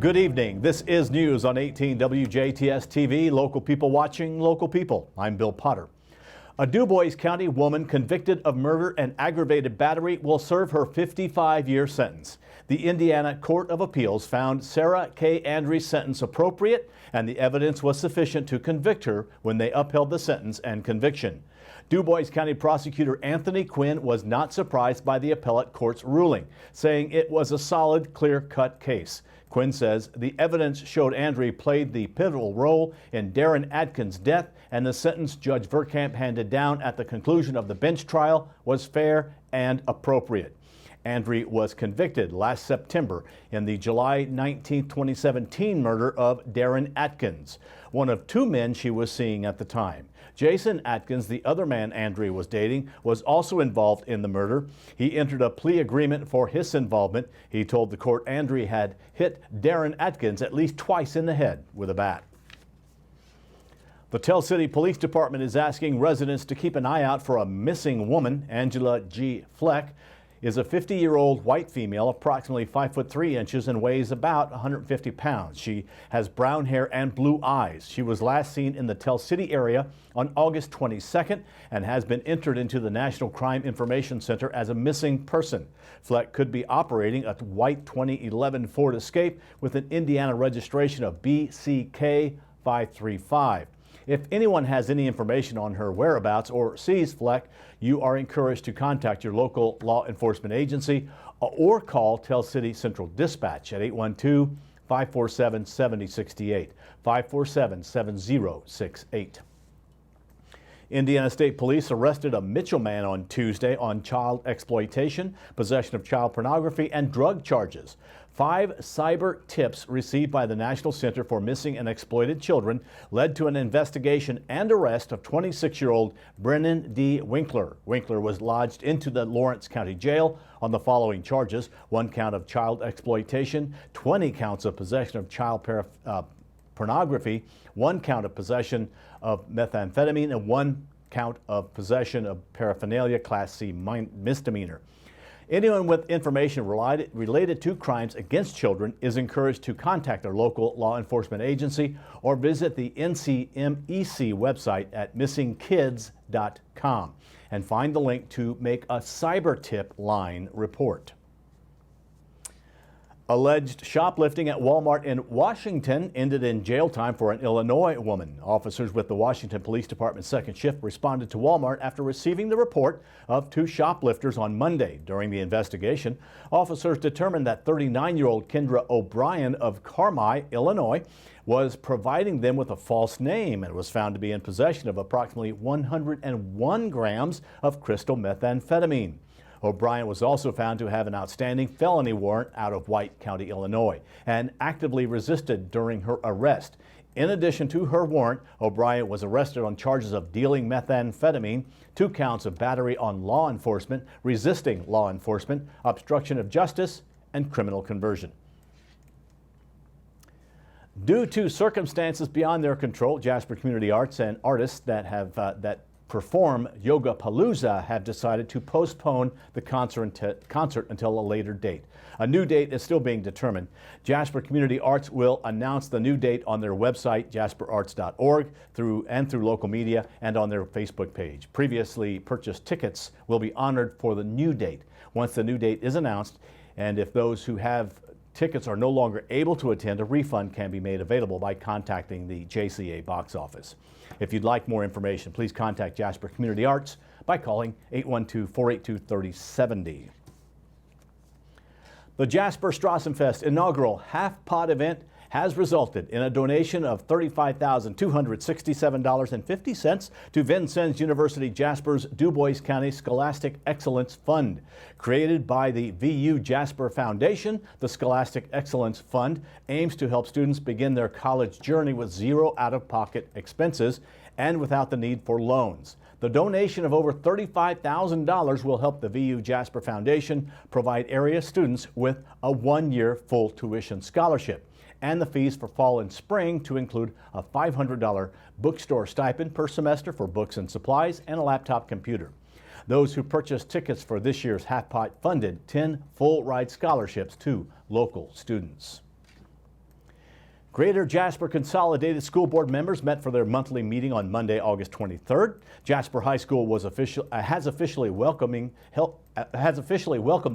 Good evening. This is news on 18 WJTS TV. Local people watching local people. I'm Bill Potter. A DuBois County woman convicted of murder and aggravated battery will serve her 55-year sentence. The Indiana Court of Appeals found Sarah K. Andrews' sentence appropriate, and the evidence was sufficient to convict her when they upheld the sentence and conviction. DuBois County Prosecutor Anthony Quinn was not surprised by the appellate court's ruling, saying it was a solid, clear-cut case. Quinn says the evidence showed Andrews played the pivotal role in Darren Atkins' death, and the sentence Judge Verkamp handed down at the conclusion of the bench trial was fair and appropriate. Andrews was convicted last September in the July 19, 2017 murder of Darren Atkins, one of two men she was seeing at the time. Jason Atkins, the other man Andrews was dating, was also involved in the murder. He entered a plea agreement for his involvement. He told the court Andrews had hit Darren Atkins at least twice in the head with a bat. The Tell City Police Department is asking residents to keep an eye out for a missing woman. Angela G. Fleck is a 50-year-old white female, approximately 5'3" and weighs about 150 pounds. She has brown hair and blue eyes. She was last seen in the Tell City area on August 22nd and has been entered into the National Crime Information Center as a missing person. Fleck could be operating a white 2011 Ford Escape with an Indiana registration of BCK 535. If anyone has any information on her whereabouts or sees Fleck, you are encouraged to contact your local law enforcement agency or call Tell City Central Dispatch at 812-547-7068, 547-7068. Indiana State Police arrested a Mitchell man on Tuesday on child exploitation, possession of child pornography, and drug charges. 5 cyber tips received by the National Center for Missing and Exploited Children led to an investigation and arrest of 26-year-old Brennan D. Winkler. Winkler was lodged into the Lawrence County Jail on the following charges: 1 count of child exploitation, 20 counts of possession of child pornography, 1 count of possession of methamphetamine, and 1 count of possession of paraphernalia, Class C misdemeanor. Anyone with information related to crimes against children is encouraged to contact their local law enforcement agency or visit the NCMEC website at missingkids.com and find the link to make a cyber tip line report. Alleged shoplifting at Walmart in Washington ended in jail time for an Illinois woman. Officers with the Washington Police Department's second shift responded to Walmart after receiving the report of 2 shoplifters on Monday. During the investigation, officers determined that 39-year-old Kendra O'Brien of Carmi, Illinois, was providing them with a false name and was found to be in possession of approximately 101 grams of crystal methamphetamine. O'Brien was also found to have an outstanding felony warrant out of White County, Illinois, and actively resisted during her arrest. In addition to her warrant, O'Brien was arrested on charges of dealing methamphetamine, 2 counts of battery on law enforcement, resisting law enforcement, obstruction of justice, and criminal conversion. Due to circumstances beyond their control, Jasper Community Arts and artists that perform Yoga Palooza have decided to postpone the concert until a later date. A new date is still being determined. Jasper Community Arts will announce the new date on their website, jasperarts.org, through local media and on their Facebook page. Previously purchased tickets will be honored for the new date. Once the new date is announced, and if those who have tickets are no longer able to attend, a refund can be made available by contacting the JCA box office. If you'd like more information, please contact Jasper Community Arts by calling 812-482-3070. The Jasper Strassenfest inaugural half-pot event has resulted in a donation of $35,267.50 to Vincennes University Jasper's DuBois County Scholastic Excellence Fund. Created by the VU Jasper Foundation, the Scholastic Excellence Fund aims to help students begin their college journey with 0 out-of-pocket expenses and without the need for loans. The donation of over $35,000 will help the VU Jasper Foundation provide area students with a 1-year full tuition scholarship, and the fees for fall and spring to include a $500 bookstore stipend per semester for books and supplies and a laptop computer. Those who purchased tickets for this year's Half Pot funded 10 full ride scholarships to local students. Greater Jasper Consolidated School Board members met for their monthly meeting on Monday, August 23rd. Jasper High School has officially welcomed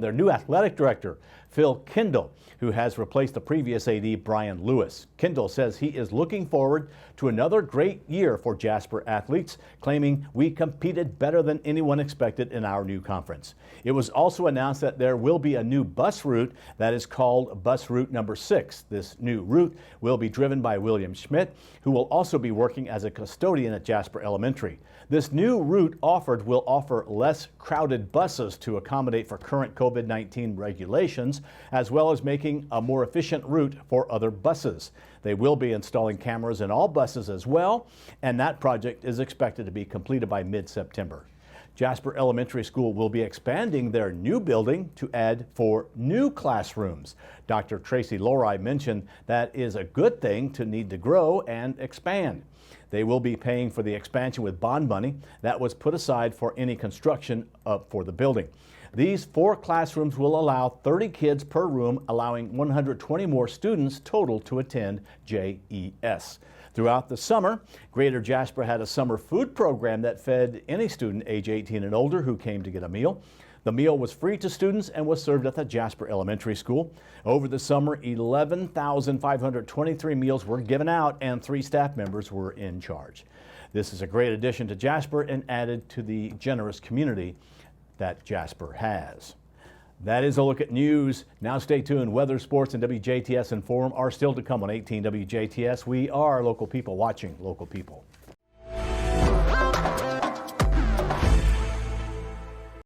their new athletic director, Phil Kindle, who has replaced the previous AD, Brian Lewis. Kindle says he is looking forward to another great year for Jasper athletes, claiming we competed better than anyone expected in our new conference. It was also announced that there will be a new bus route that is called Bus Route Number 6. This new route will be driven by William Schmidt, who will also be working as a custodian at Jasper Elementary. This new route will offer less crowded buses to accommodate for current COVID-19 regulations, as well as making a more efficient route for other buses. They will be installing cameras in all buses as well, and that project is expected to be completed by mid-September. Jasper Elementary School will be expanding their new building to add 4 new classrooms. Dr. Tracy Lori mentioned that is a good thing to need to grow and expand. They will be paying for the expansion with bond money that was put aside for any construction for the building. These 4 classrooms will allow 30 kids per room, allowing 120 more students total to attend JES. Throughout the summer, Greater Jasper had a summer food program that fed any student age 18 and older who came to get a meal. The meal was free to students and was served at the Jasper Elementary School. Over the summer, 11,523 meals were given out and 3 staff members were in charge. This is a great addition to Jasper and added to the generous community that Jasper has. That is a look at news. Now stay tuned. Weather, sports, and WJTS Inform are still to come on 18 WJTS. We are local people watching local people.